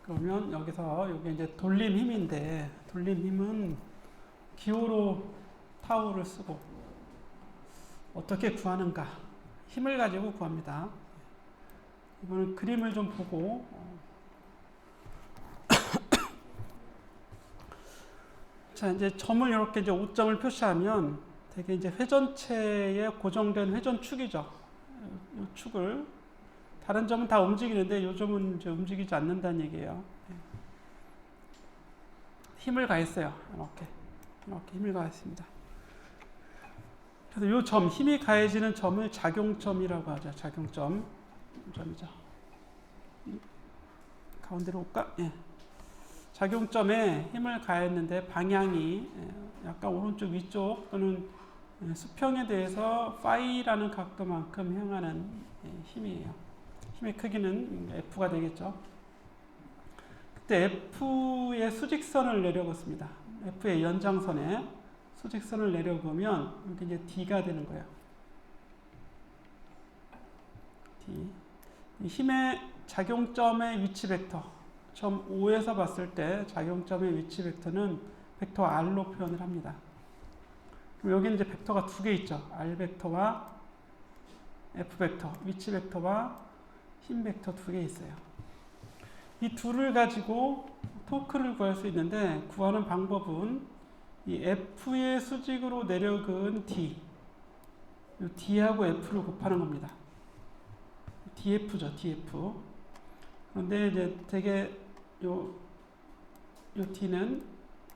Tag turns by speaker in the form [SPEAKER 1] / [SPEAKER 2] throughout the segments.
[SPEAKER 1] 그러면 여기서 여기 이제 돌림 힘인데 돌림 힘은 기호로 타우를 쓰고 어떻게 구하는가? 힘을 가지고 구합니다. 이번엔 그림을 좀 보고 자, 이제 점을 이렇게 이제 5점을 표시하면 되게 이제 회전체에 고정된 회전축이죠. 이 축을 다른 점은 다 움직이는데 이 점은 이제 움직이지 않는다는 얘기예요. 힘을 가했어요. 이렇게 힘을 가했습니다. 그래서 이 점, 힘이 가해지는 점을 작용점이라고 하죠. 작용점이죠. 가운데로 올까? 예. 작용점에 힘을 가했는데 방향이 약간 오른쪽 위쪽 또는 수평에 대해서 파이라는 각도만큼 향하는 힘이에요. 힘의 크기는 F가 되겠죠. 그때 F의 수직선을 내려긋습니다. F의 연장선에 수직선을 내려보면 이게 이제 D가 되는 거예요. D. 힘의 작용점의 위치 벡터. 점 O에서 봤을 때 작용점의 위치 벡터는 벡터 R로 표현을 합니다. 그럼 여기는 이제 벡터가 두 개 있죠. R 벡터와 F 벡터, 위치 벡터와 힘 벡터 두 개 있어요. 이 둘을 가지고 토크를 구할 수 있는데 구하는 방법은 이 F의 수직으로 내려그은 D, 이 D하고 F를 곱하는 겁니다. DF죠, DF. 그런데 이제 되게 요 D는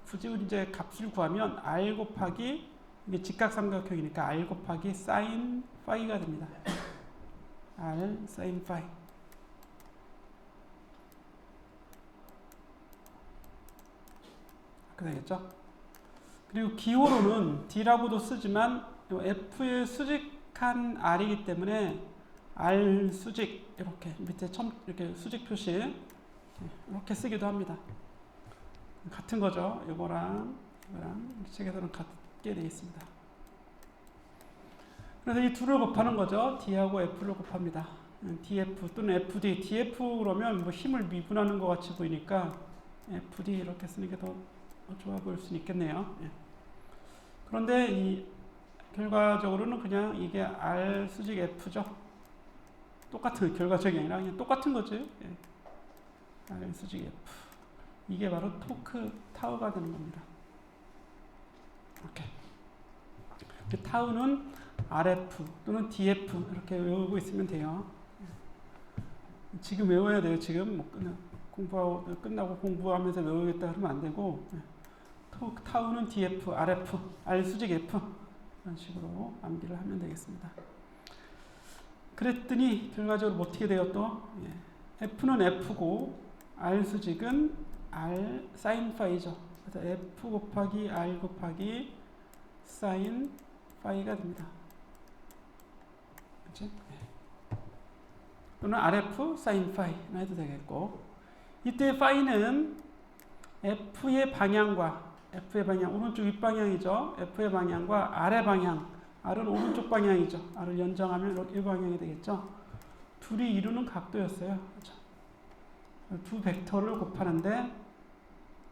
[SPEAKER 1] 굳이 이제 값을 구하면 R 곱하기 이게 직각삼각형이니까 R 곱하기 사인 파이가 됩니다. R 사인 파이. 그렇게 되겠죠? 그리고 기호로는 D라고도 쓰지만 F의 수직한 R이기 때문에 R 수직 이렇게 밑에 이렇게 수직 표시 이렇게 쓰기도 합니다. 같은 거죠. 이거랑 책에서는 같게 되어 있습니다. 그래서 이 둘을 곱하는 거죠. D하고 F를 곱합니다. DF 또는 FD. DF 그러면 뭐 힘을 미분하는 것 같이 보이니까 FD 이렇게 쓰는 게 더 좋아 보일 수 있겠네요. 그런데 이 결과적으로는 그냥 이게 R 수직 F죠. 똑같은 결과적이 아니라 그냥 똑같은 거지. R 수직 F. 이게 바로 토크 타우가 되는 겁니다. 이렇게. 타우는 RF 또는 DF 이렇게 외우고 있으면 돼요. 지금 외워야 돼요. 지금 뭐 끝나고 공부하면서 외우겠다 그러면 안 되고 타우는 DF, RF, R 수직 F 이런 식으로 암기를 하면 되겠습니다. 그랬더니 결과적으로 어떻게 돼요 또? F는 F고 R 수직은 R 사인 파이죠. 그래서 F 곱하기 R 곱하기 사인 파이가 됩니다. 그렇지? 또는 RF 사인 파이 해도 되겠고 이때 파이는 F의 방향과 F의 방향, 오른쪽 윗방향이죠. F의 방향과 R의 방향, R은 오른쪽 방향이죠. R을 연장하면 이 방향이 되겠죠. 둘이 이루는 각도였어요. 그렇죠? 두 벡터를 곱하는데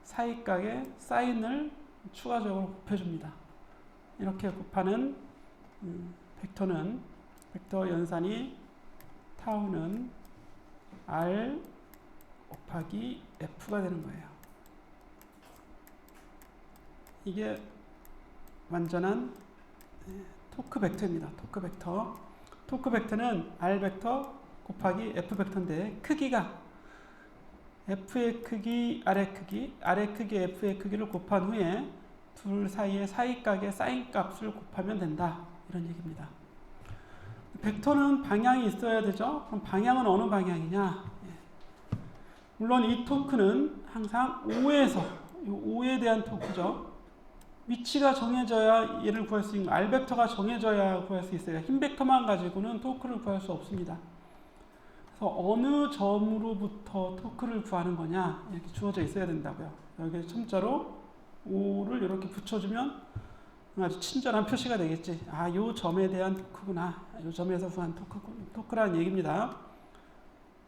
[SPEAKER 1] 사이각에 사인을 추가적으로 곱해줍니다. 이렇게 곱하는 벡터는 벡터 연산이 타우는 R 곱하기 F가 되는 거예요. 이게 완전한 토크 벡터입니다. 토크 벡터. 토크 벡터는 R 벡터 곱하기 F 벡터인데 크기가 F의 크기, R의 크기, R의 크기, F의 크기를 곱한 후에 둘 사이의 사이각의 사인 값을 곱하면 된다. 이런 얘기입니다. 벡터는 방향이 있어야 되죠. 그럼 방향은 어느 방향이냐? 물론 이 토크는 항상 O에서, O에 대한 토크죠. 위치가 정해져야 얘를 구할 수 있는 거, R 벡터가 정해져야 구할 수 있어요. 힘 벡터만 가지고는 토크를 구할 수 없습니다. 그래서 어느 점으로부터 토크를 구하는 거냐 이렇게 주어져 있어야 된다고요. 여기 첨자로 O를 이렇게 붙여주면 아주 친절한 표시가 되겠지. 아, 요 점에 대한 토크구나. 요 점에서 구한 토크라는 얘기입니다.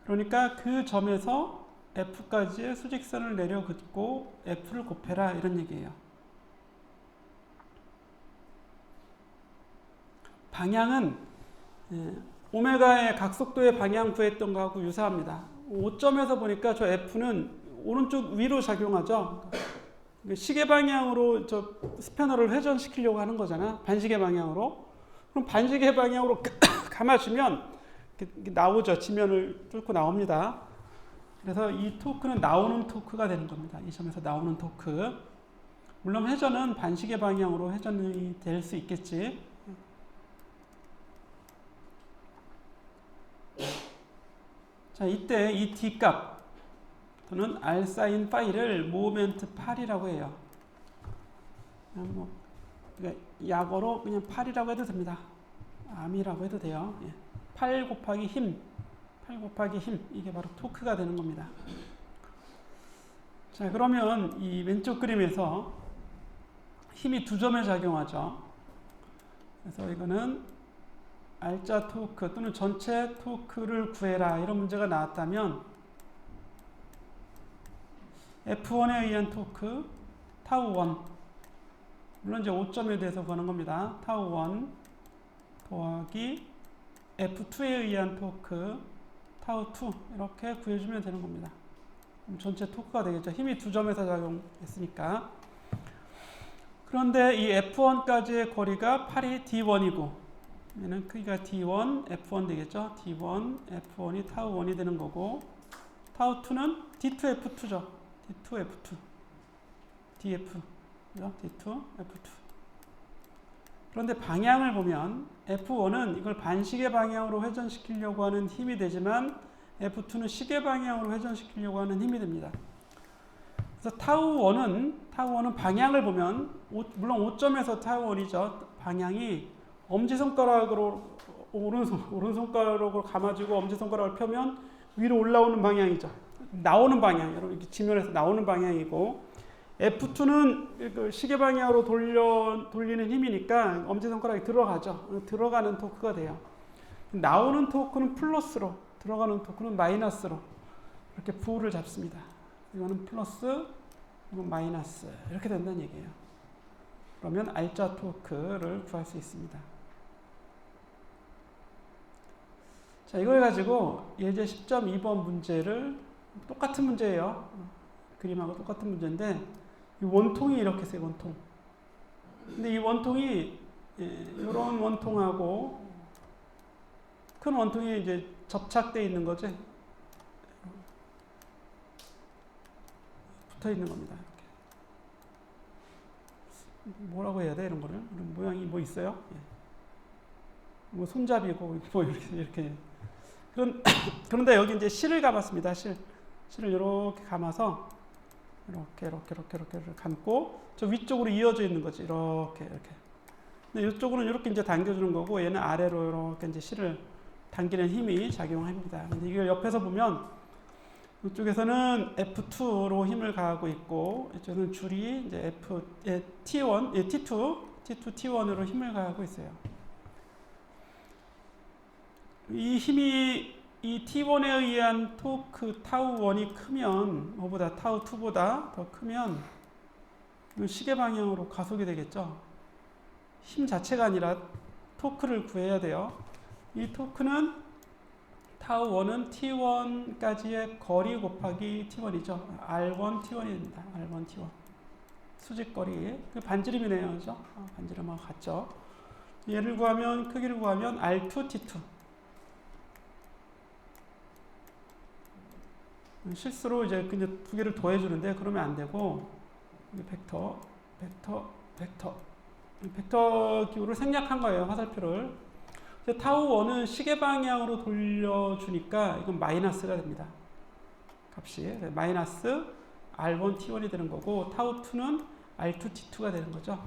[SPEAKER 1] 그러니까 그 점에서 F까지의 수직선을 내려 긋고 F를 곱해라 이런 얘기예요. 방향은 오메가의 각속도의 방향 구했던 거하고 유사합니다. 5점에서 보니까 저 F는 오른쪽 위로 작용하죠. 시계 방향으로 저 스패너를 회전시키려고 하는 거잖아. 반시계 방향으로. 그럼 반시계 방향으로 감아주면 나오죠. 지면을 뚫고 나옵니다. 그래서 이 토크는 나오는 토크가 되는 겁니다. 이 점에서 나오는 토크. 물론 회전은 반시계 방향으로 회전이 될 수 있겠지. 자, 이때 이 D값 또는 R 사인 파이를 모멘트 8이라고 해요. 그러니까 약어로 그냥 8이라고 해도 됩니다. 암이라고 해도 돼요. 8 곱하기 힘, 8 곱하기 힘, 이게 바로 토크가 되는 겁니다. 자, 그러면 이 왼쪽 그림에서 힘이 두 점에 작용하죠. 그래서 이거는 R자 토크 또는 전체 토크를 구해라 이런 문제가 나왔다면 F1에 의한 토크 타우 1, 물론 이제 5점에 대해서 구하는 겁니다. 타우 1 더하기 F2에 의한 토크 타우 2 이렇게 구해주면 되는 겁니다. 그럼 전체 토크가 되겠죠. 힘이 두 점에서 작용했으니까. 그런데 이 F1까지의 거리가 8이 D1이고 얘는 크기가 D1, F1 되겠죠. D1, F1이 타우 1이 되는 거고 타우 2는 D2, F2죠. D2, F2, DF, D2, F2. 그런데 방향을 보면 F1은 이걸 반시계 방향으로 회전시키려고 하는 힘이 되지만 F2는 시계 방향으로 회전시키려고 하는 힘이 됩니다. 그래서 타우 1은 방향을 보면 물론 5점에서 타우 1이죠. 방향이 엄지손가락으로 오른손가락으로 감아주고 엄지손가락을 펴면 위로 올라오는 방향이죠. 나오는 방향, 여러분 이렇게 지면에서 나오는 방향이고 F2는 시계 방향으로 돌리는 힘이니까 엄지손가락이 들어가죠. 들어가는 토크가 돼요. 나오는 토크는 플러스로, 들어가는 토크는 마이너스로 이렇게 부호를 잡습니다. 이거는 플러스, 이건 마이너스 이렇게 된다는 얘기예요. 그러면 R자 토크를 구할 수 있습니다. 자, 이걸 가지고 예제 10.2번 문제를 똑같은 문제예요. 그림하고 똑같은 문제인데 이 원통이 이렇게 있어요. 원통. 근데 이 원통이 이런 원통하고 큰 원통이 이제 접착되어 있는 거죠. 붙어 있는 겁니다. 이렇게. 뭐라고 해야 돼 이런 거를? 모양이 뭐 있어요? 뭐 손잡이고 뭐 이렇게. 그런데 여기 이제 실을 감았습니다. 실을 이렇게 감아서 이렇게 감고 저 위쪽으로 이어져 있는 거지. 이렇게. 근데 이쪽으로는 이렇게 이제 당겨주는 거고 얘는 아래로 이렇게 이제 실을 당기는 힘이 작용합니다. 근데 이걸 옆에서 보면 이쪽에서는 F2로 힘을 가하고 있고 이쪽은 줄이 이제 T1, T1으로 힘을 가하고 있어요. 이 힘이 이 T1에 의한 토크 타우 1이 크면 뭐보다 타우 2보다 더 크면 시계 방향으로 가속이 되겠죠. 힘 자체가 아니라 토크를 구해야 돼요. 이 토크는 타우 1은 T1까지의 거리 곱하기 T1이죠. R1 T1입니다. R1 T1 수직거리 그 반지름이네요. 그죠? 반지름하고 같죠. 얘를 구하면 크기를 구하면 R2 T2 실수로 이제 두 개를 더해주는데 그러면 안 되고 벡터 기호를 생략한 거예요. 화살표를. 타우 1은 시계 방향으로 돌려주니까 이건 마이너스가 됩니다. 값이 마이너스 R1 T1이 되는 거고 타우 2는 R2 T2가 되는 거죠.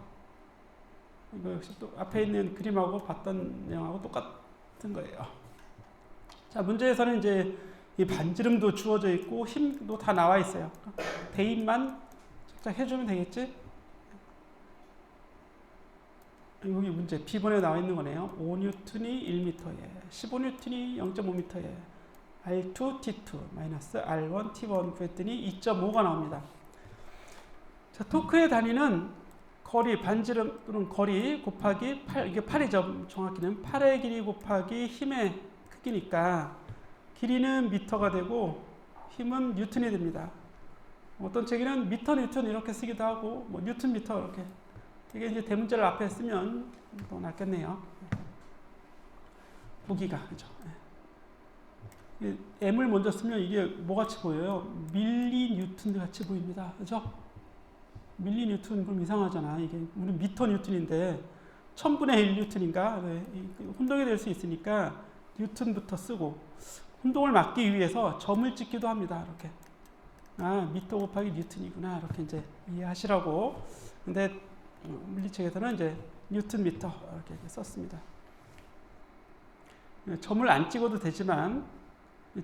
[SPEAKER 1] 이거 역시 또 앞에 있는 그림하고 봤던 내용하고 똑같은 거예요. 자, 문제에서는 이제 이 반지름도 주어져 있고 힘도 다 나와 있어요. 대입만 살짝 해주면 되겠지? 여기 문제 B번에 나와 있는 거네요. 5N이 1m에 15N이 0.5m에 R2, T2 마이너스 R1, T1 구했더니 2.5가 나옵니다. 자, 토크의 단위는 거리, 반지름 또는 거리 곱하기 8, 이게 8이죠. 정확히는 8의 길이 곱하기 힘의 크기니까 길이는 미터가 되고 힘은 뉴턴이 됩니다. 어떤 책에는 미터 뉴턴 이렇게 쓰기도 하고 뭐 뉴턴 미터 이렇게. 이게 이제 대문자를 앞에 쓰면 더 낫겠네요. 보기가 그죠. M을 먼저 쓰면 이게 뭐 같이 보여요? 밀리 뉴턴 같이 보입니다. 그죠? 밀리 뉴턴 그럼 이상하잖아. 이게 우리 미터 뉴턴인데 1000분의 1 뉴턴인가? 혼동이 될 수 있으니까 뉴턴부터 쓰고 혼동을 막기 위해서 점을 찍기도 합니다. 이렇게. 아, 미터 곱하기 뉴턴이구나. 이렇게 이제 이해하시라고. 근데 물리책에서는 이제 뉴턴 미터 이렇게 썼습니다. 점을 안 찍어도 되지만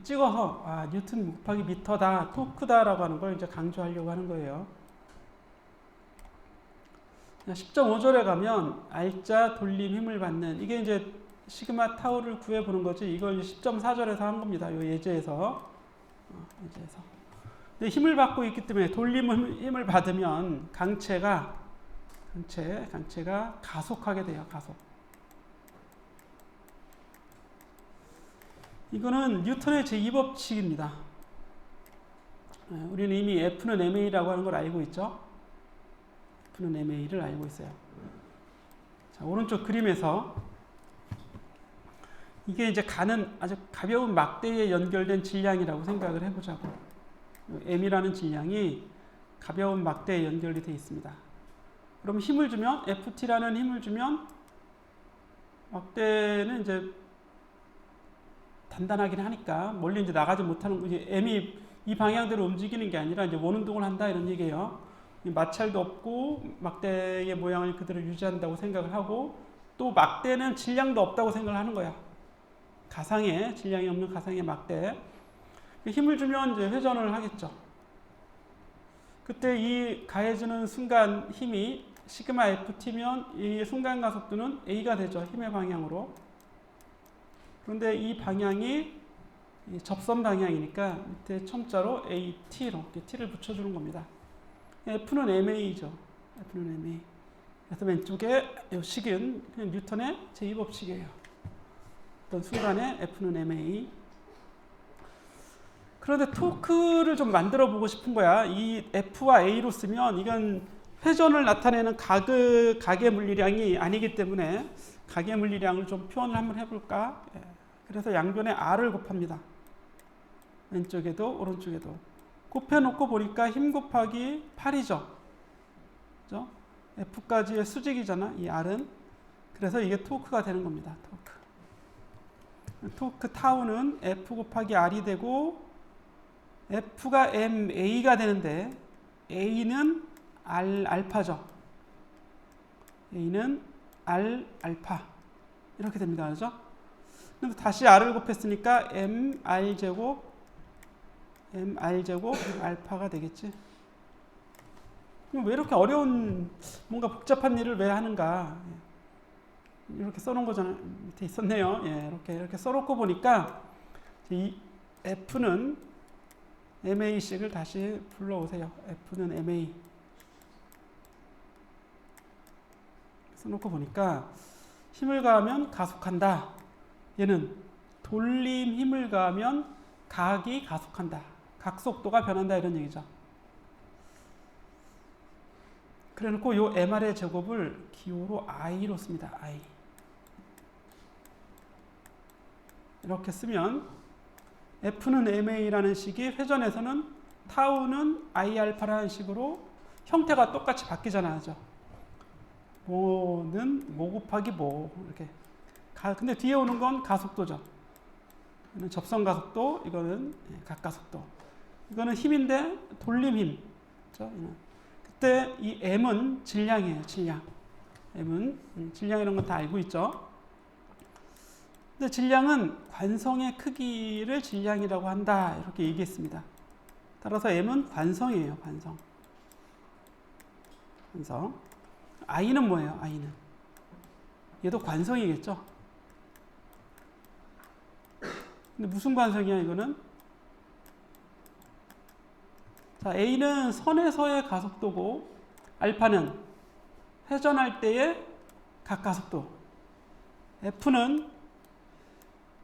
[SPEAKER 1] 찍어서 아, 뉴턴 곱하기 미터다, 토크다라고 하는 걸 이제 강조하려고 하는 거예요. 10.5절에 가면 R자 돌림 힘을 받는 이게 이제 시그마 타우를 구해보는 거지. 이걸 10.4절에서 한 겁니다. 요 예제에서. 근데 힘을 받고 있기 때문에 돌림 힘을 받으면 강체가 가속하게 돼요. 가속. 이거는 뉴턴의 제2법칙입니다. 우리는 이미 F는 ma라고 하는 걸 알고 있죠. F는 ma를 알고 있어요. 자, 오른쪽 그림에서 이게 이제 가는 아주 가벼운 막대에 연결된 질량이라고 생각을 해보자고. m이라는 질량이 가벼운 막대에 연결이 되어 있습니다. 그럼 힘을 주면 FT라는 힘을 주면 막대는 이제 단단하긴 하니까 멀리 이제 나가지 못하는 거지. m이 이 방향대로 움직이는 게 아니라 이제 원운동을 한다 이런 얘기예요. 마찰도 없고 막대의 모양을 그대로 유지한다고 생각을 하고 또 막대는 질량도 없다고 생각을 하는 거야. 가상의 질량이 없는 가상의 막대. 힘을 주면 이제 회전을 하겠죠. 그때 이 가해주는 순간 힘이 시그마 FT면 이 순간 가속도는 A가 되죠. 힘의 방향으로. 그런데 이 방향이 접선 방향이니까 밑에 첨자로 AT로 이렇게 T를 붙여주는 겁니다. F는 MA죠. F는 MA. 그래서 왼쪽에 이 식은 그냥 뉴턴의 제2법칙이에요. 어떤 순간에 F는 MA. 그런데 토크를 좀 만들어 보고 싶은 거야. 이 F와 A로 쓰면 이건 회전을 나타내는 각의 물리량이 아니기 때문에 각의 물리량을 좀 표현을 한번 해볼까? 그래서 양변에 R을 곱합니다. 왼쪽에도 오른쪽에도. 곱해놓고 보니까 힘 곱하기 8이죠. 그죠? F까지의 수직이잖아. 이 R은. 그래서 이게 토크가 되는 겁니다. 토크 타우는 F 곱하기 R이 되고 F가 MA가 되는데 A는 알파죠. A는 알파 이렇게 됩니다. 그렇죠? 그럼 다시 R을 곱했으니까 MR 제곱 알파가 되겠지. 왜 이렇게 어려운 뭔가 복잡한 일을 왜 하는가? 이렇게 써놓은 거잖아요. 밑에 있었네요. 예, 이렇게 써놓고 보니까 이 F는 MA식을 다시 불러오세요. F는 MA. 써놓고 보니까 힘을 가하면 가속한다. 얘는 돌림 힘을 가하면 각이 가속한다. 각속도가 변한다 이런 얘기죠. 그래놓고 요 MR의 제곱을 기호로 I로 씁니다. I. 이렇게 쓰면 F는 MA라는 식이 회전에서는 타우는 I알파라는 식으로 형태가 똑같이 바뀌잖아요. 뭐는 뭐 곱하기 뭐 이렇게. 근데 뒤에 오는 건 가속도죠. 이거는 접선 가속도, 이거는 각가속도. 이거는 힘인데 돌림 힘. 그렇죠? 그때 이 M은 질량이에요. 질량. M은 질량이라는 건 다 알고 있죠. 근데 질량은 관성의 크기를 질량이라고 한다. 이렇게 얘기했습니다. 따라서 M은 관성이에요. 관성. I는 뭐예요? I는. 얘도 관성이겠죠. 근데 무슨 관성이야 이거는? 자, A는 선에서의 가속도고 알파는 회전할 때의 각가속도, F는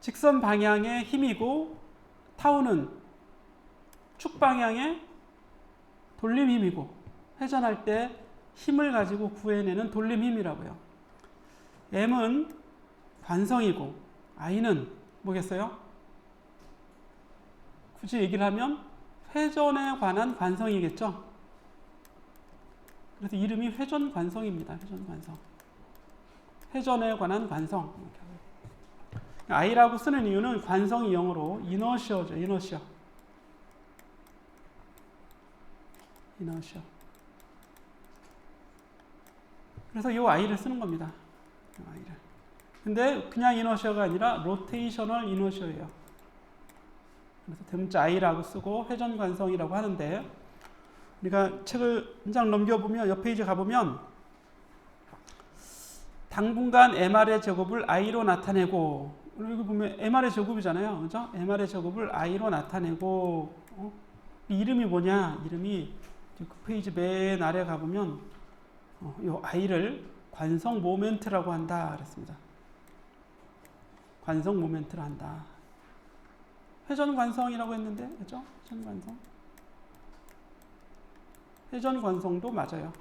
[SPEAKER 1] 직선 방향의 힘이고 타우는 축 방향의 돌림 힘이고 회전할 때 힘을 가지고 구해내는 돌림 힘이라고요. M은 관성이고 I는 뭐겠어요? 굳이 얘기를 하면 회전에 관한 관성이겠죠. 그래서 이름이 회전관성입니다. 회전관성. 회전에 관한 관성. I라고 쓰는 이유는 관성이 영어로 이너시어죠. 이너시어. 그래서 이 I를 쓰는 겁니다. I를. 근데 그냥 이너시어가 아니라 로테이셔널 이너시어예요. 그래서 대문자 I라고 쓰고 회전관성이라고 하는데, 우리가 책을 한 장 넘겨보면 옆 페이지 가보면 당분간 MR의 제곱을 I로 나타내고, 여기 보면 MR의 제곱이잖아요. 그죠? MR의 제곱을 I로 나타내고, 이름이 뭐냐? 이름이 그 페이지 맨 아래 가보면 이 I를 관성 모멘트라고 한다 그랬습니다. 관성 모멘트를 한다. 회전관성이라고 했는데, 그죠? 회전관성. 회전관성도 맞아요.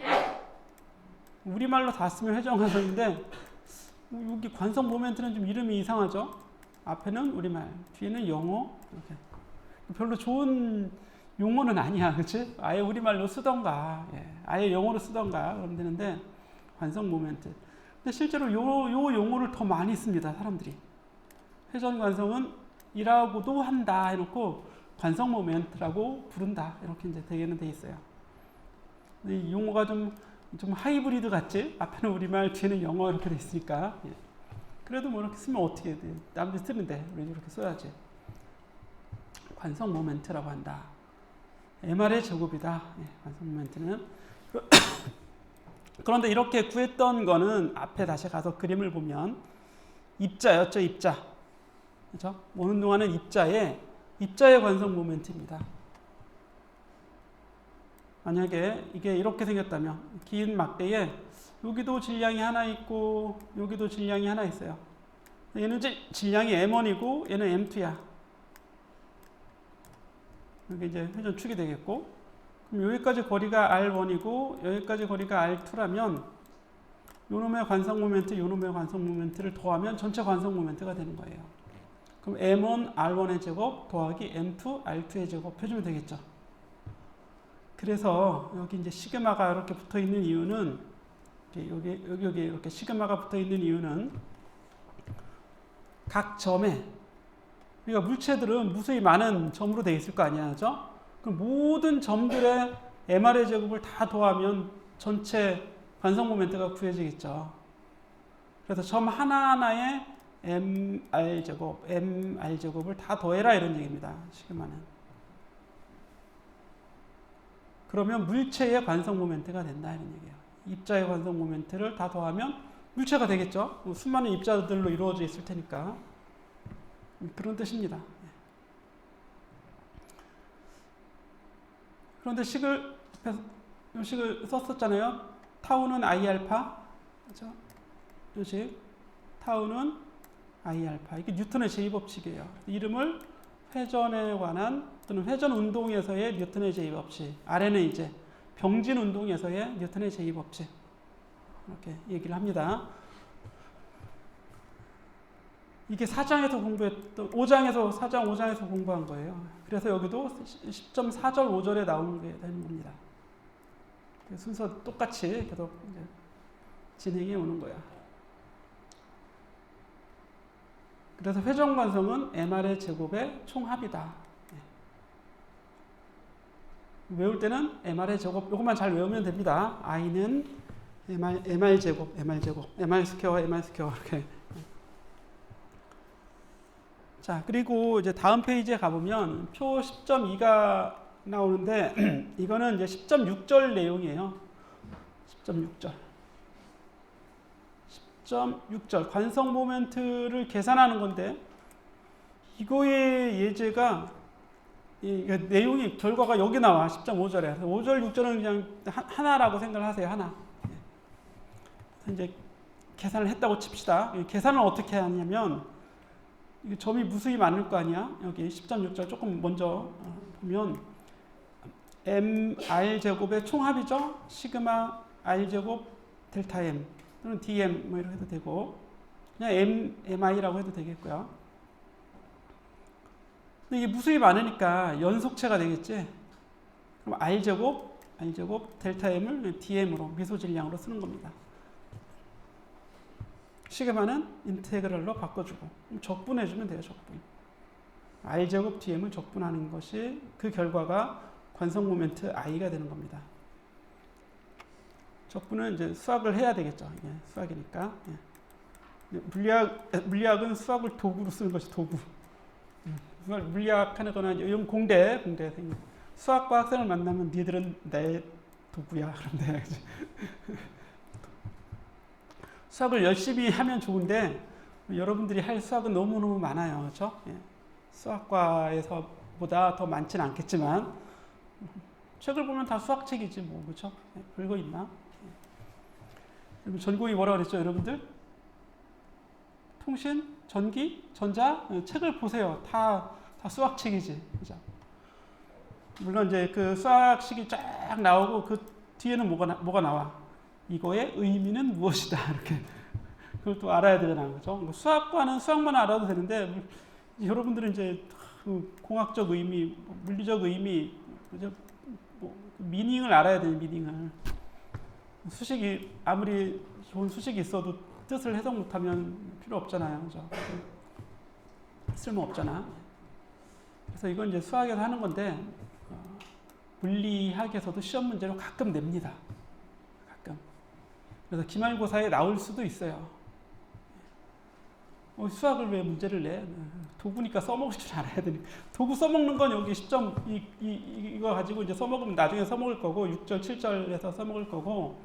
[SPEAKER 1] 우리말로 다 쓰면 회전관성인데 여기 관성 모멘트는 좀 이름이 이상하죠? 앞에는 우리말, 뒤에는 영어. 이렇게. 별로 좋은 용어는 아니야, 그렇지? 아예 우리말로 쓰던가, 아예 영어로 쓰던가 그러면 되는데 관성 모멘트. 근데 실제로 요 용어를 더 많이 씁니다, 사람들이. 회전관성은 이라고도 한다 해놓고 관성 모멘트라고 부른다 이렇게 이제 되게는 돼 있어요. 이 용어가 좀 하이브리드 같지? 앞에는 우리말, 뒤에는 영어 이렇게 돼 있으니까. 그래도 뭐 이렇게 쓰면 어떻게 해? 남들이 쓰는데 우리도 이렇게 써야지. 관성 모멘트라고 한다. MR의 제곱이다. 관성 모멘트는. 그런데 이렇게 구했던 거는 앞에 다시 가서 그림을 보면 입자였죠, 입자. 그렇죠? 오는 동안은 입자의 관성 모멘트입니다. 만약에 이게 이렇게 생겼다면 긴 막대에 여기도 질량이 하나 있고 여기도 질량이 하나 있어요. 얘는 질량이 M1이고 얘는 M2야. 여기 이제 회전축이 되겠고, 그럼 여기까지 거리가 R1이고 여기까지 거리가 R2라면 요놈의 관성 모멘트, 요놈의 관성 모멘트를 더하면 전체 관성 모멘트가 되는 거예요. 그럼 M1 R1의 제곱 더하기 M2 R2의 제곱 해주면 되겠죠. 그래서 여기 이제 시그마가 이렇게 붙어 있는 이유는, 여기 이렇게 시그마가 붙어 있는 이유는 각 점에, 그러니까 물체들은 무수히 많은 점으로 되어 있을 거 아니야, 그죠? 그럼 모든 점들의 MR의 제곱을 다 더하면 전체 관성 모멘트가 구해지겠죠. 그래서 점 하나하나의 MR 제곱을 다 더해라 이런 얘기입니다. 시그마는. 그러면 물체의 관성 모멘트가 된다 이런 얘기예요. 입자의 관성 모멘트를 다 더하면 물체가 되겠죠. 수많은 입자들로 이루어져 있을 테니까. 그런 뜻입니다. 그런데 식을 썼었잖아요. 타우는 I알파, 그렇죠? 이 타우는 I알파. 이게 뉴턴의 제2법칙이에요. 이름을 회전에 관한 또는 회전 운동에서의 뉴턴의 제2법칙. 아래는 이제 병진 운동에서의 뉴턴의 제2법칙. 이렇게 얘기를 합니다. 이게 4장에서 공부했던, 5장에서, 4장 5장에서 공부한 거예요. 그래서 여기도 10.4절 5절에 나오는 게 되는 겁니다. 순서 똑같이 계속 이제 진행해 오는 거야. 그래서 회전관성은 MR의 제곱의 총합이다. 외울 때는 MR의 제곱, 이것만 잘 외우면 됩니다. I는 MR 제곱, MR 스퀘어 이렇게. 자, 그리고 이제 다음 페이지에 가보면 표 10.2가 나오는데 이거는 이제 10.6절 내용이에요. 10.6절 관성 모멘트를 계산하는 건데 이거의 예제가 내용이 결과가 여기 나와 10.5절에 5절 6절은 그냥 하나라고 생각을 하세요. 하나. 이제 계산을 했다고 칩시다. 계산을 어떻게 하냐면 점이 무수히 많을 거 아니야. 여기 10.6절 조금 먼저 보면 mr 제곱의 총합이죠. 시그마 r 제곱 델타 m 또는 dm 뭐 이렇게 해도 되고 그냥 mi라고 해도 되겠고요. 근데 이게 무수히 많으니까 연속체가 되겠지. 그럼 r 제곱 델타 m을 dm으로 미소질량으로 쓰는 겁니다. 시그마는 인테그럴로 바꿔주고 적분해주면 돼요. 적분. r 제곱 dm을 적분하는 것이 그 결과가 관성 모멘트 i가 되는 겁니다. 적분은 이제 수학을 해야 되겠죠. 예, 수학이니까. 예. 물리학은 수학을 도구로 쓰는 것이 도구. 물리학 하는 거는 이런 공대 수학과 학생을 만나면 니들은 내 도구야. 그런데 수학을 열심히 하면 좋은데 여러분들이 할 수학은 너무너무 많아요. 그렇죠? 예. 수학과에서 보다 더 많지는 않겠지만 책을 보면 다 수학책이지 뭐. 그렇죠? 예. 별거 있나? 예. 전공이 뭐라 그랬죠, 여러분들? 통신, 전기, 전자 책을 보세요. 다 수학책이지. 그죠? 물론 이제 그 수학식이 쫙 나오고 그 뒤에는 뭐가 나와? 이거의 의미는 무엇이다. 이렇게 그걸 또 알아야 되잖아요. 그죠? 수학과는 수학만 알아도 되는데 여러분들은 이제 공학적 의미, 물리적 의미, 뭐 미닝을 알아야 돼요. 미닝을. 수식이 아무리 좋은 수식이 있어도 뜻을 해석 못하면 필요 없잖아요. 그죠? 쓸모 없잖아. 그래서 이건 이제 수학에서 하는 건데 물리학에서도 시험 문제로 가끔 냅니다. 가끔. 그래서 기말고사에 나올 수도 있어요. 수학을 왜 문제를 내? 도구니까 써먹을 줄 알아야 되니까. 도구 써먹는 건 여기 10점 이거 가지고 이제 써먹으면 나중에 써먹을 거고 6절, 7절에서 써먹을 거고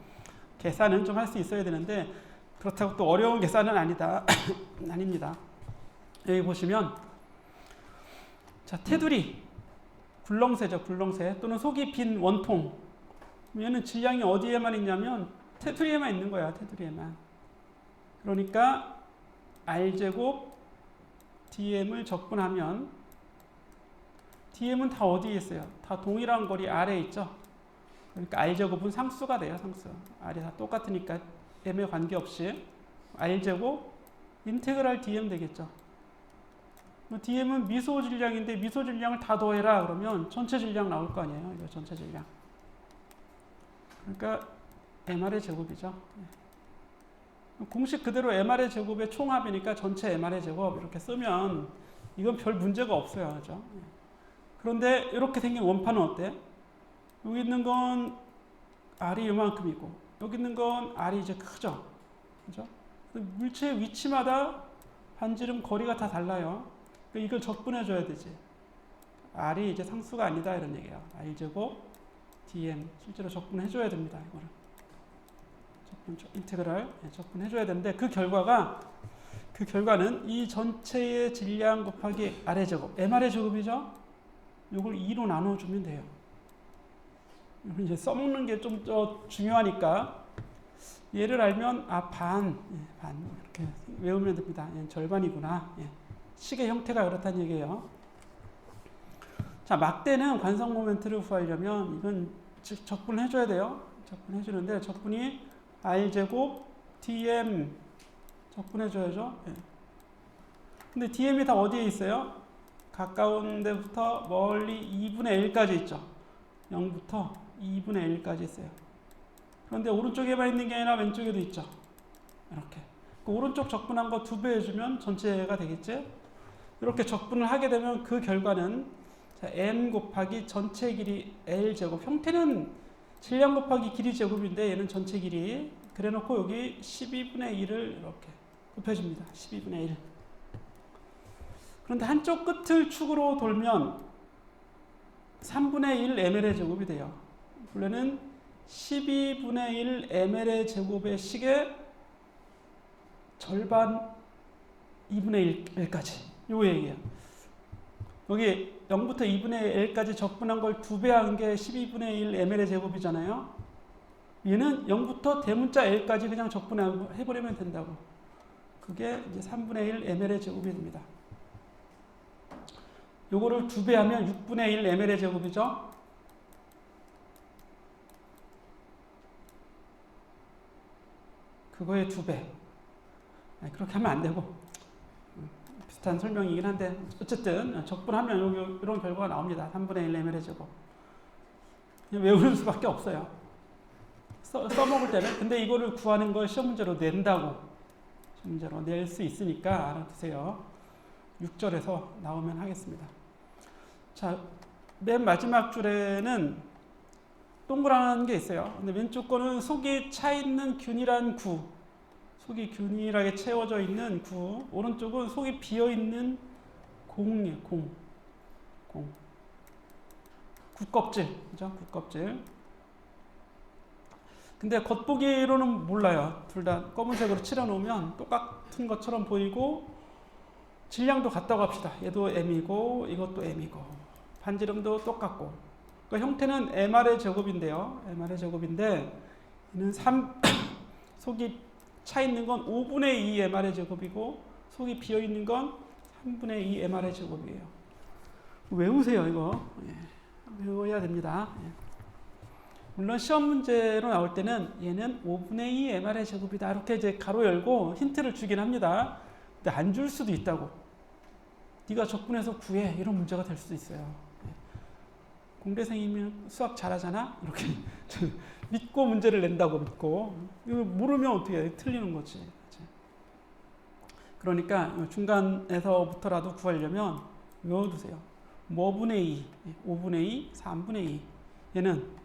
[SPEAKER 1] 계산은 좀 할 수 있어야 되는데 그렇다고 또 어려운 계산은 아니다. 아닙니다. 여기 보시면 자 테두리 굴렁쇠죠. 굴렁쇠 또는 속이 빈 원통 얘는 질량이 어디에만 있냐면 테두리에만 있는 거야. 테두리에만. 그러니까 r제곱 dm을 적분하면 dm은 다 어디에 있어요? 다 동일한 거리 아래에 있죠. 그러니까 r제곱은 상수가 돼요. 상수. r이 다 똑같으니까 m에 관계없이 r제곱 인테그랄 dm 되겠죠. dm은 미소 질량인데 미소 질량을 다 더해라 그러면 전체 질량 나올 거 아니에요. 이거 전체 질량. 그러니까 mr의 제곱이죠. 공식 그대로 mr의 제곱의 총합이니까 전체 mr의 제곱 이렇게 쓰면 이건 별 문제가 없어요. 그죠? 그런데 이렇게 생긴 원판은 어때? 여기 있는 건 r이 이만큼이고 여기 있는 건 r이 이제 크죠. 그죠? 물체의 위치마다 반지름 거리가 다 달라요. 그러니까 이걸 적분해 줘야 되지. r이 이제 상수가 아니다 이런 얘기예요. r제곱 dm 실제로 적분해 줘야 됩니다. 이거를. 인테그랄 적분해 줘야 되는데 그 결과는 이 전체의 질량 곱하기 r의 제곱 mr의 제곱이죠. 이걸 2로 나눠 주면 돼요. 이제 써먹는 게 좀 더 중요하니까 얘를 알면 반 이렇게 외우면 됩니다. 절반이구나. 식의 형태가 그렇다는 얘기예요. 자, 막대는 관성 모멘트를 구하려면 이건 적분해 줘야 돼요. 적분해 주는데 적분이 r제곱 dm 적분해 줘야죠. 근데 dm이 다 어디에 있어요? 가까운 데부터 멀리 2분의 1까지 있죠. 0부터 2분의 1까지 있어요. 그런데 오른쪽에만 있는 게 아니라 왼쪽에도 있죠. 이렇게. 그 오른쪽 적분한 거 2배 해주면 전체가 되겠지? 이렇게 적분을 하게 되면 그 결과는 m 곱하기 전체 길이 l제곱. 형태는 질량 곱하기 길이 제곱인데 얘는 전체 길이. 그래 놓고 여기 12분의 1을 이렇게 곱해줍니다. 12분의 1. 그런데 한쪽 끝을 축으로 돌면 3분의 1 ml의 제곱이 돼요. 원래는 12분의 1 ml의 제곱의 식의 절반 2분의 1까지. 요 얘기예요. 여기 0부터 2분의 L까지 적분한 걸 2배 한 게 12분의 1 ml의 제곱이잖아요. 얘는 0부터 대문자 L까지 그냥 적분해버리면 된다고. 그게 이제 3분의 1 ml의 제곱이 됩니다. 요거를 2배 하면 6분의 1 ml의 제곱이죠. 그거의 2배. 그렇게 하면 안 되고. 비슷한 설명이긴 한데, 어쨌든, 적분하면 이런 결과가 나옵니다. 3분의 1 ml의 제곱. 외우는 수밖에 없어요. 써먹을 때는. 근데 이거를 구하는 걸 시험 문제로 낸다고. 시험 문제로 낼 수 있으니까 알아두세요. 6절에서 나오면 하겠습니다. 자, 맨 마지막 줄에는 동그란 게 있어요. 근데 왼쪽 거는 속이 차 있는 균일한 구. 속이 균일하게 채워져 있는 구. 오른쪽은 속이 비어 있는 공이에요. 공. 구껍질. 그죠? 구껍질. 근데 겉보기로는 몰라요. 둘 다 검은색으로 칠해 놓으면 똑같은 것처럼 보이고 질량도 같다고 합시다. 얘도 M이고 이것도 M이고 반지름도 똑같고 그러니까 형태는 MR의 제곱인데요. MR의 제곱인데 얘는 속이 차 있는 건 5분의 2 MR의 제곱이고 속이 비어 있는 건 3분의 2 MR의 제곱이에요. 외우세요 이거. 외워야 됩니다. 물론 시험 문제로 나올 때는 얘는 5분의 2 MR의 제곱이다. 이렇게 이제 가로 열고 힌트를 주긴 합니다. 근데 안 줄 수도 있다고. 네가 적분해서 구해. 이런 문제가 될 수도 있어요. 공대생이면 수학 잘하잖아? 이렇게 믿고 문제를 낸다고 믿고. 이거 모르면 어떻게 해? 틀리는 거지. 그러니까 중간에서부터라도 구하려면 외워두세요. 뭐분의 2, 5분의 2, 3분의 2. 얘는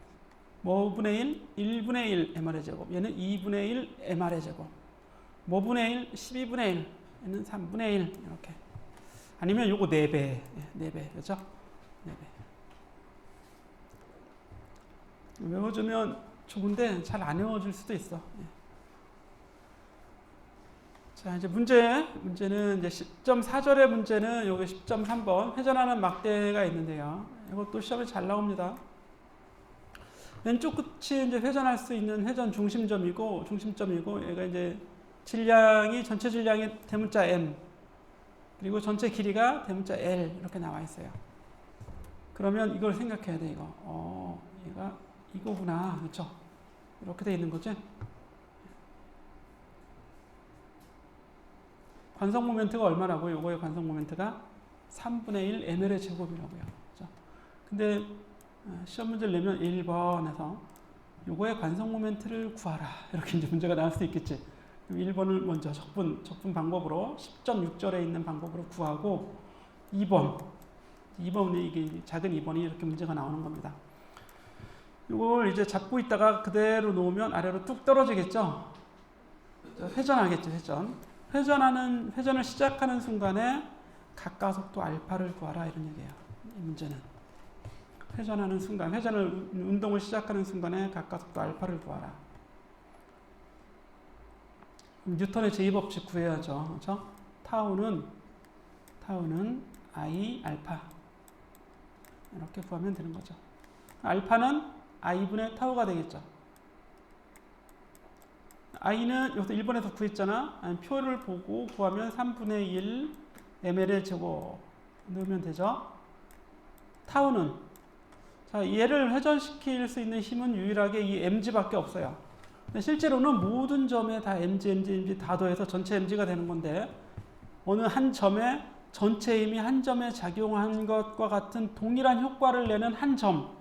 [SPEAKER 1] 뭐분의 1, 1분의 1 MR의 제곱. 얘는 2분의 1 MR의 제곱. 뭐분의 1, 12분의 1. 얘는 3분의 1. 이렇게. 아니면 요거 4배. 4배. 그렇죠? 4배. 외워주면 좋은데 잘 안 외워질 수도 있어. 자, 이제 문제는 이제 10.4절의 문제는 여기 10.3번 회전하는 막대가 있는데요. 이것도 시험에 잘 나옵니다. 왼쪽 끝이 이제 회전할 수 있는 회전 중심점이고 얘가 이제 전체 질량이 대문자 M 그리고 전체 길이가 대문자 L 이렇게 나와 있어요. 그러면 이걸 생각해야 돼 이거. 얘가 이거구나, 그렇죠? 이렇게 돼 있는 거지. 관성 모멘트가 얼마라고요? 요거의 관성 모멘트가 3분의 1 ml의 제곱이라고요. 그렇죠? 근데 시험 문제를 내면 1번에서 요거의 관성 모멘트를 구하라. 이렇게 이제 문제가 나올 수 있겠지. 1번을 먼저 적분 방법으로 10.6절에 있는 방법으로 구하고 2번이 이게 작은 2번이 이렇게 문제가 나오는 겁니다. 이걸 이제 잡고 있다가 그대로 놓으면 아래로 뚝 떨어지겠죠. 회전하겠죠. 회전을 시작하는 순간에 각가속도 알파를 구하라 이런 얘기예요. 이 문제는 회전하는 순간, 운동을 시작하는 순간에 각가속도 알파를 구하라. 뉴턴의 제2법칙 구해야죠. 그렇죠? 타우는 I 알파 이렇게 구하면 되는 거죠. 알파는 I분의 타우가 되겠죠. I는 여기서 1번에서 구했잖아. 표를 보고 구하면 3분의 1 ml의 제곱 넣으면 되죠. 타우는 자, 얘를 회전시킬 수 있는 힘은 유일하게 이 mg밖에 없어요. 근데 실제로는 모든 점에 다 mg 다 더해서 전체 mg가 되는 건데 어느 한 점에 전체 힘이 한 점에 작용한 것과 같은 동일한 효과를 내는 한 점.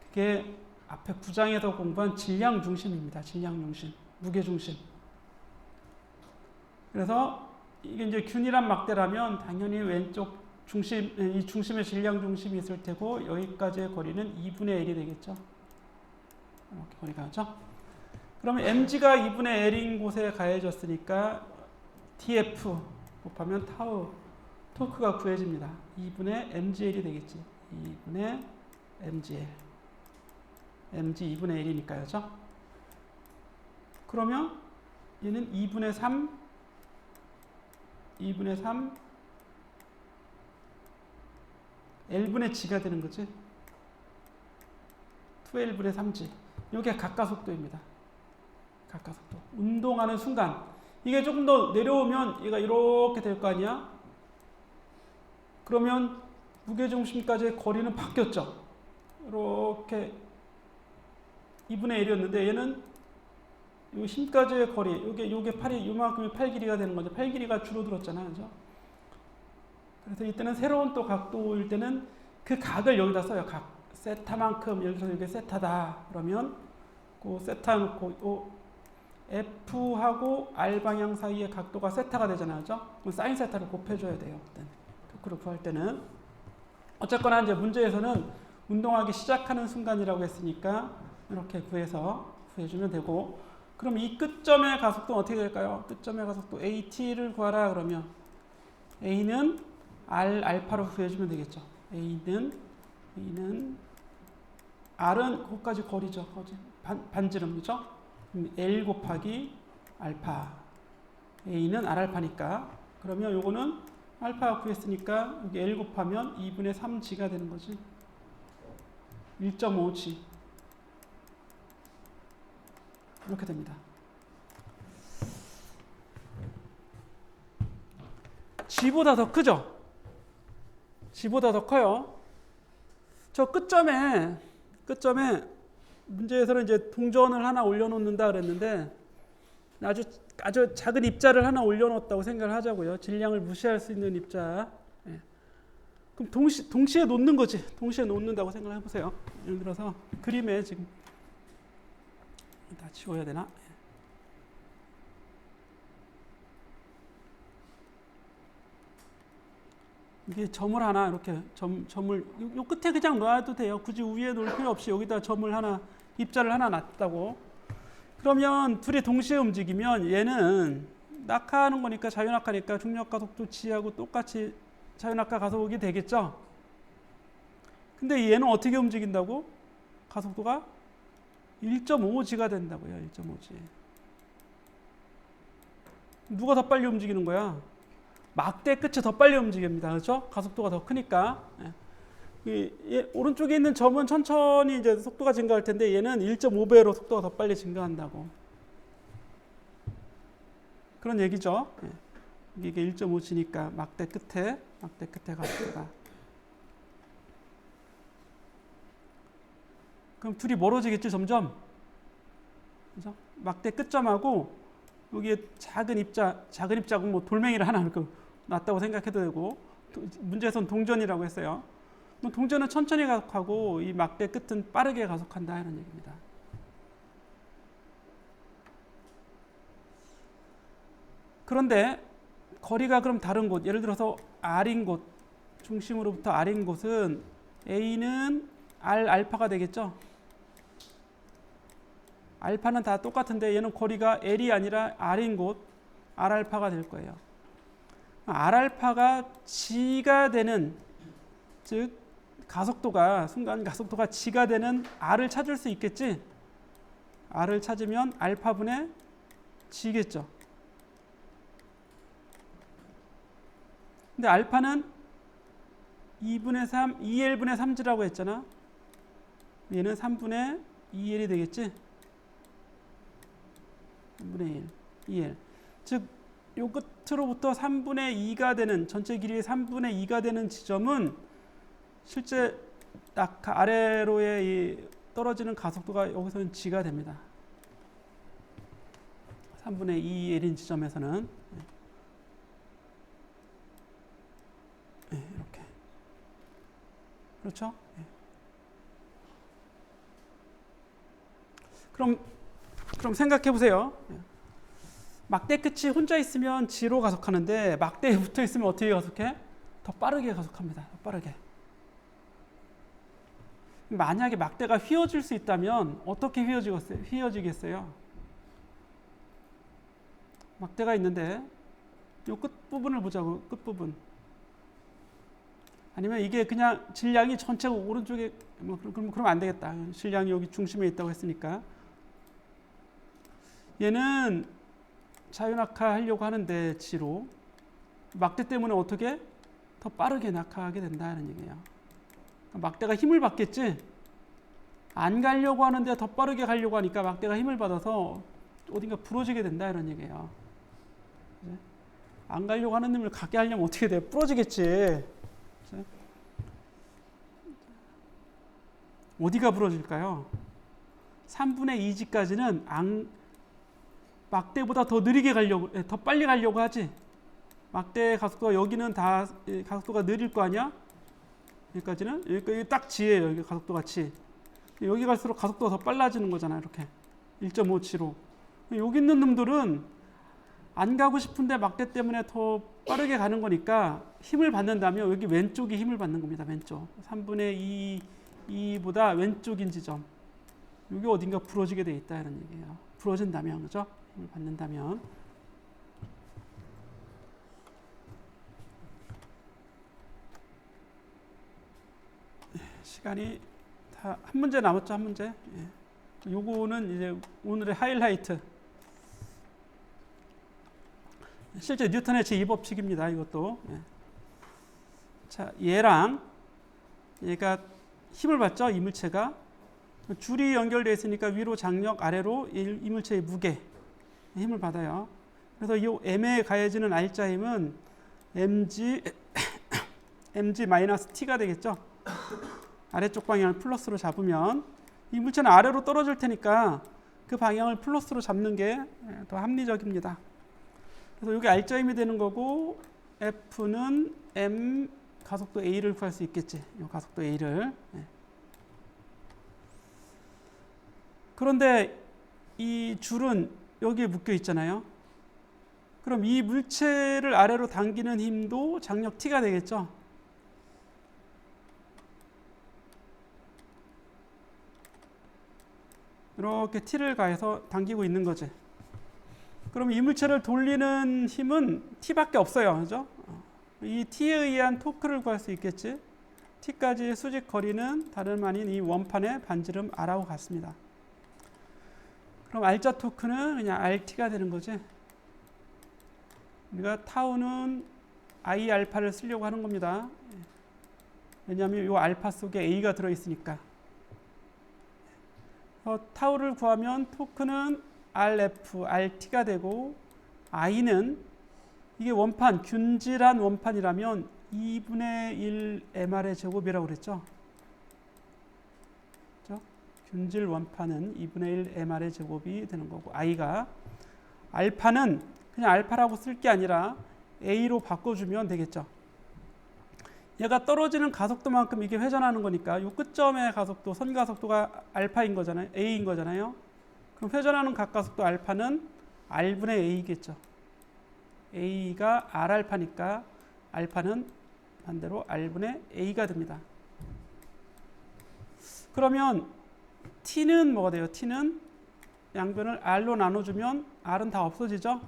[SPEAKER 1] 그게 앞에 9장에서 공부한 질량 중심입니다. 질량 중심, 무게 중심. 그래서 이게 이제 균일한 막대라면 당연히 왼쪽 중심, 이 중심에 질량 중심이 있을 테고 여기까지의 거리는 2분의 1이 되겠죠. 이렇게 거리가 하죠. 그러면 mg가 2분의 l인 곳에 가해졌으니까 tf 곱하면 타우 토크가 구해집니다. 2분의 mgl이 되겠지. 2분의 mgl. mg 2분의 1이니까요. 그렇죠? 그러면 얘는 2분의 3 L분의 G가 되는 거지. 2L분의 3G. 이게 각가속도입니다. 각가속도. 운동하는 순간. 이게 조금 더 내려오면 얘가 이렇게 될 거 아니야? 그러면 무게중심까지의 거리는 바뀌었죠. 이렇게 2분의 1이었는데 얘는 요 힘까지의 거리, 요게 팔이 요만큼이 팔 길이가 되는 거죠. 팔 길이가 줄어들었잖아요. 그죠? 그래서 이때는 새로운 또 각도일 때는 그 각을 여기다 써요. 각. 세타만큼, 예를 들어서 이게 세타다. 그러면 그 세타 놓고 F하고 R 방향 사이의 각도가 세타가 되잖아요. 그죠? 그럼 사인 세타를 곱해줘야 돼요. 토크를 구할 때는. 어쨌거나 이제 문제에서는 운동하기 시작하는 순간이라고 했으니까 이렇게 구해주면 되고, 그럼 이 끝점의 가속도는 어떻게 될까요? 끝점의 가속도 AT를 구하라 그러면 A는 R 알파로 구해주면 되겠죠. A는 R은 거기까지 거리죠. 반지름이죠. L 곱하기 알파. A는 R 알파니까. 그러면 요거는 알파가 구했으니까 여기 L 곱하면 2분의 3G가 되는 거지. 1.5G. 이렇게 됩니다. G보다 더 크죠? G보다 더 커요. 저 끝점에 문제에서는 이제 동전을 하나 올려놓는다 그랬는데 아주 작은 입자를 하나 올려놓았다고 생각을 하자고요. 질량을 무시할 수 있는 입자. 예. 그럼 동시에 놓는 거지. 동시에 놓는다고 생각을 해보세요. 예를 들어서 그림에 지금 다 지워야 되나? 이게 점을 하나 이렇게 점을 요 끝에 그냥 놔도 돼요. 굳이 위에 놓을 필요 없이 여기다 점을 하나, 입자를 하나 놨다고. 그러면 둘이 동시에 움직이면 얘는 낙하하는 거니까, 자유낙하니까 중력가 속도 G하고 똑같이 자유낙하 가속이 되겠죠. 근데 얘는 어떻게 움직인다고? 가속도가 1.5G가 된다고요. 1.5G. 누가 더 빨리 움직이는 거야? 막대 끝이 더 빨리 움직입니다. 그렇죠? 가속도가 더 크니까. 오른쪽에 있는 점은 천천히 이제 속도가 증가할 텐데 얘는 1.5배로 속도가 더 빨리 증가한다고. 그런 얘기죠. 이게 1.5G니까 막대 끝에 가속도가. 그럼 둘이 멀어지겠지, 점점. 그죠? 막대 끝점하고 여기에 작은 입자고 뭐 돌멩이를 하나 이렇게 놨다고 생각해도 되고, 문제에서는 동전이라고 했어요. 동전은 천천히 가속하고 이 막대 끝은 빠르게 가속한다 이런 얘기입니다. 그런데 거리가 그럼 다른 곳, 예를 들어서 R인 곳, 중심으로부터 R인 곳은 A는 R 알파가 되겠죠. 알파는 다 똑같은데 얘는 거리가 L이 아니라 R인 곳, R 알파가 될 거예요. R 알파가 G가 되는, 즉 가속도가, 순간 가속도가 G가 되는 R을 찾을 수 있겠지. R을 찾으면 알파분의 G겠죠. 근데 알파는 2분의 3, 2L분의 3G라고 했잖아. 얘는 3분의 2L이 되겠지. 3분의 1, 2L. 즉, 요 끝으로부터 3분의 2가 되는, 전체 길이의 3분의 2가 되는 지점은 실제 아래로의 이 떨어지는 가속도가 여기서는 G가 됩니다. 3분의 2L인 지점에서는. 이렇게. 그렇죠? 그럼 생각해 보세요. 막대 끝이 혼자 있으면 G로 가속하는데 막대에 붙어 있으면 어떻게 가속해? 더 빠르게 가속합니다. 더 빠르게. 만약에 막대가 휘어질 수 있다면 어떻게 휘어지겠어요? 막대가 있는데 이 끝부분을 보자고. 끝부분. 아니면 이게 그냥 질량이 전체 오른쪽에, 그러면 안 되겠다. 질량이 여기 중심에 있다고 했으니까. 얘는 자유낙하 하려고 하는데 G로 막대 때문에 어떻게 더 빠르게 낙하하게 된다는 얘기예요. 막대가 힘을 받겠지. 안 가려고 하는데 더 빠르게 가려고 하니까 막대가 힘을 받아서 어딘가 부러지게 된다 이런 얘기예요. 안 가려고 하는 놈을 가게 하려면 어떻게 돼? 부러지겠지. 어디가 부러질까요? 3분의 2지까지는 막대보다 더 느리게 가려고, 더 빨리 가려고 하지. 막대 가속도가 여기는 다 가속도가 느릴 거 아니야? 여기까지는 여기 딱 지예요. 여기 가속도가 지. 여기 갈수록 가속도가 더 빨라지는 거잖아요. 이렇게 1.5치로. 여기 있는 놈들은 안 가고 싶은데 막대 때문에 더 빠르게 가는 거니까 힘을 받는다면 여기 왼쪽이 힘을 받는 겁니다. 왼쪽. 3분의 2보다 왼쪽인 지점. 여기 어딘가 부러지게 돼 있다 이런 얘기예요. 부러진다면, 그죠? 힘을 받는다면. 시간이 다 한 문제 남았죠, 한 문제. 예. 요거는 이제 오늘의 하이라이트. 실제 뉴턴의 제2법칙입니다. 이것도. 예. 자, 얘랑 얘가 힘을 받죠, 이물체가. 줄이 연결되어 있으니까 위로 장력, 아래로 이물체의 무게 힘을 받아요. 그래서 이 m에 가해지는 r자 힘은 mg-t가 되겠죠. 아래쪽 방향을 플러스로 잡으면 이물체는 아래로 떨어질 테니까 그 방향을 플러스로 잡는 게 더 합리적입니다. 그래서 이게 r자 힘이 되는 거고 F는 m 가속도 a를 구할 수 있겠지. 이 가속도 a를. 그런데 이 줄은 여기에 묶여 있잖아요. 그럼 이 물체를 아래로 당기는 힘도 장력 T가 되겠죠. 이렇게 T를 가해서 당기고 있는 거지. 그럼 이 물체를 돌리는 힘은 T밖에 없어요. 그죠? 이 T에 의한 토크를 구할 수 있겠지. T까지의 수직 거리는 다름 아닌 이 원판의 반지름 R하고 같습니다. 그럼 R자 토크는 그냥 RT가 되는 거지. 우리가 타우는 I 알파를 쓰려고 하는 겁니다. 왜냐하면 이 알파 속에 A가 들어있으니까. 타우를 구하면 토크는 RF, RT가 되고 I는 이게 원판, 균질한 원판이라면 2분의 1 MR의 제곱이라고 그랬죠. 균질 원판은 2분의 1 MR의 제곱이 되는 거고 I가 알파는 그냥 알파라고 쓸 게 아니라 A로 바꿔주면 되겠죠. 얘가 떨어지는 가속도만큼 이게 회전하는 거니까 이 끝점의 가속도, 선 가속도가 알파인 거잖아요. A인 거잖아요. 그럼 회전하는 각 가속도 알파는 R분의 A겠죠. A가 R알파니까 알파는 반대로 R분의 A가 됩니다. 그러면 T는 뭐가 돼요? T는 양변을 R로 나눠주면 R은 다 없어지죠?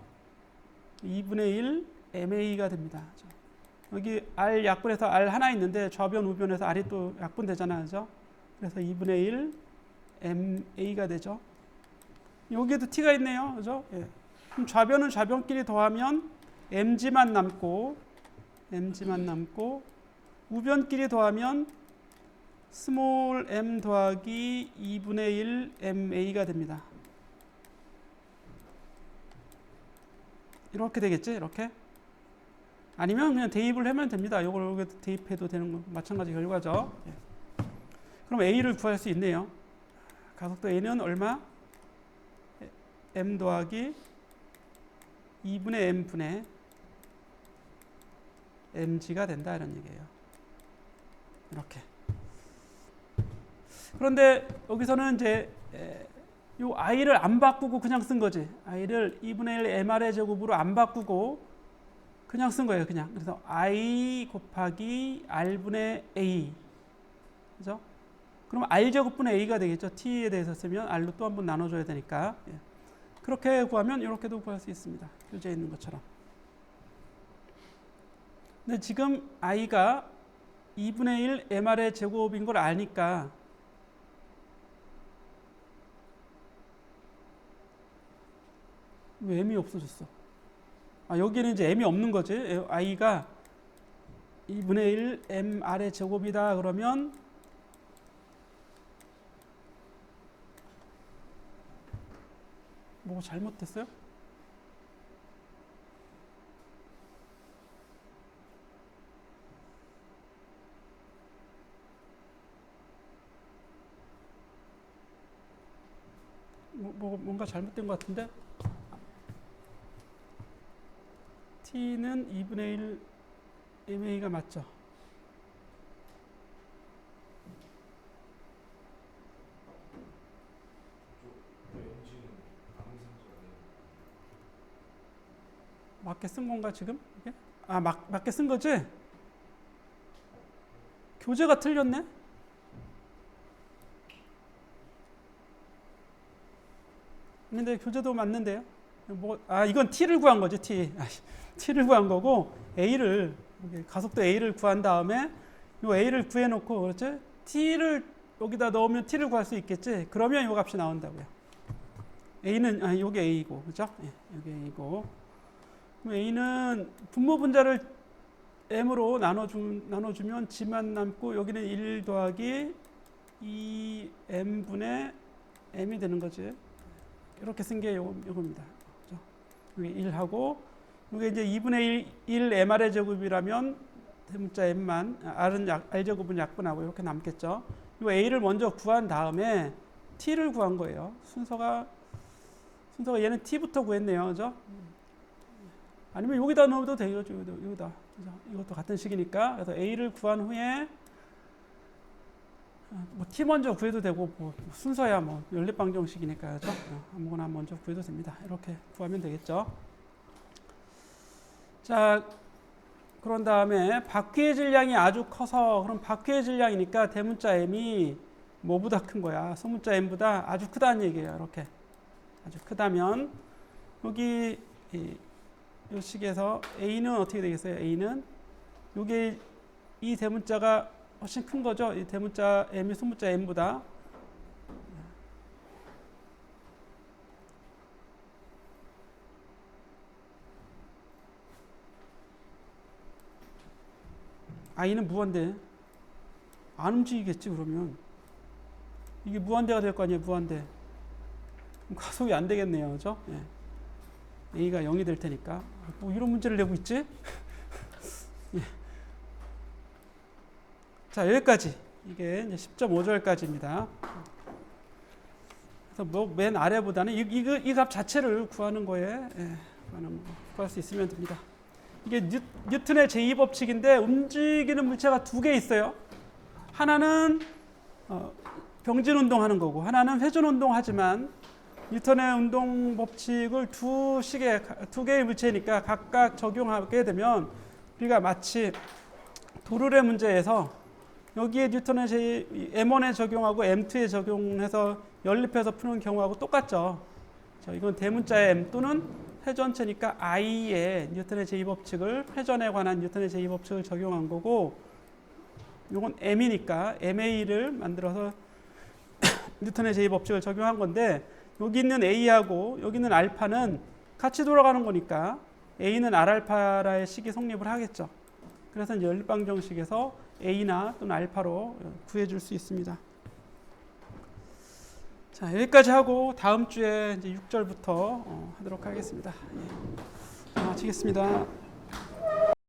[SPEAKER 1] 2분의 1 MA가 됩니다. 여기 R 약분해서 R 하나 있는데 좌변 우변에서 R이 또 약분되잖아요. 그죠? 그래서 2분의 1 MA가 되죠. 여기에도 T가 있네요. 그죠? 예. 그럼 좌변은 좌변끼리 더하면 MG만 남고 우변끼리 더하면 스몰 m 더하기 2분의 1 MA가 됩니다. 이렇게 되겠지? 이렇게? 아니면 그냥 대입을 하면 됩니다. 이걸 여기 대입해도 되는 거 마찬가지 결과죠. 예. 그럼 A를 구할 수 있네요. 가속도 A는 얼마? m 더하기 2분의 m분의 mg가 된다 이런 얘기예요. 이렇게. 그런데 여기서는 이제 이 i를 안 바꾸고 그냥 쓴 거지. i를 2분의 1 mr의 제곱으로 안 바꾸고 그냥 쓴 거예요. 그냥. 그래서 i 곱하기 r분의 a. 그죠? 그럼 r 제곱분의 a가 되겠죠. t에 대해서 쓰면 r로 또 한 번 나눠줘야 되니까. 예. 그렇게 구하면 이렇게도 구할 수 있습니다. 교재에 있는 것처럼. 근데 지금 i가 2분의 1 mr의 제곱인 걸 아니까 왜 m이 없어졌어? 여기는 이제 m이 없는 거지. i가 2분의 1 mr의 제곱이다 그러면 뭐가 잘못됐어요? 뭔가 잘못된 것 같은데? t는 2분의 1 ma가 맞죠? 맞게 쓴 건가 지금? 이게? 맞게 쓴 거지? 교재가 틀렸네? 근데 교재도 맞는데요? 이건 t를 구한 거지, t. t를 구한 거고, a를, 가속도 a를 구한 다음에, 요 a를 구해놓고, 그렇지? t를 여기다 넣으면 t를 구할 수 있겠지? 그러면 요 값이 나온다고요. a는, 요게 a고, 그죠? 예, 요게 a고. 그럼 a는 분모 분자를 m으로 나눠주면 g만 남고, 여기는 1 더하기 2m분의 m이 되는 거지. 이렇게 쓴 게 요겁니다. 여기 1하고, 이게 이제 2분의 1 mr의 제곱이라면 대문자 m만, r제곱은 약분하고 이렇게 남겠죠. 이 a를 먼저 구한 다음에 t를 구한 거예요. 순서가 얘는 t부터 구했네요. 그죠? 아니면 여기다 넣어도 되겠죠. 여기다. 그죠? 이것도 같은 식이니까. 그래서 a를 구한 후에 t 먼저 구해도 되고, 순서야 연립방정식이니까, 그죠? 아무거나 먼저 구해도 됩니다. 이렇게 구하면 되겠죠. 자, 그런 다음에 바퀴의 질량이 아주 커서, 그럼 바퀴의 질량이니까 대문자 m이 뭐보다 큰 거야? 소문자 m보다 아주 크다는 얘기예요. 이렇게. 아주 크다면, 여기, 이 식에서 a는 어떻게 되겠어요? a는, 요게 이 대문자가 훨씬 큰 거죠. 이 대문자 m이 소문자 m보다. i는 무한대. 안 움직이겠지 그러면. 이게 무한대가 될 거 아니에요. 무한대. 그럼 가속이 안 되겠네요. 그죠? 예. a가 0이 될 테니까. 뭐 이런 문제를 내고 있지? 예. 자, 여기까지. 이게 이제 10.5절까지입니다. 그래서 맨 아래보다는 이 값 자체를 구하는 거에 구할 수 있으면 됩니다. 이게 뉴턴의 제2법칙인데 움직이는 물체가 두 개 있어요. 하나는 병진 운동하는 거고, 하나는 회전 운동하지만 뉴턴의 운동 법칙을 두 개의 물체니까 각각 적용하게 되면 우리가 마치 도르래 문제에서 여기에 뉴턴의 M1에 적용하고 M2에 적용해서 연립해서 푸는 경우하고 똑같죠. 이건 대문자의 M 또는 회전체니까 I에 뉴턴의 제2법칙을, 회전에 관한 뉴턴의 제2법칙을 적용한 거고, 이건 M이니까 MA를 만들어서 뉴턴의 제2법칙을 적용한 건데, 여기 있는 A하고 여기 있는 알파는 같이 돌아가는 거니까 A는 R알파라의 식이 성립을 하겠죠. 그래서 이제 연립방정식에서 A나 또는 알파로 구해줄 수 있습니다. 자, 여기까지 하고 다음 주에 이제 6절부터 하도록 하겠습니다. 예. 마치겠습니다.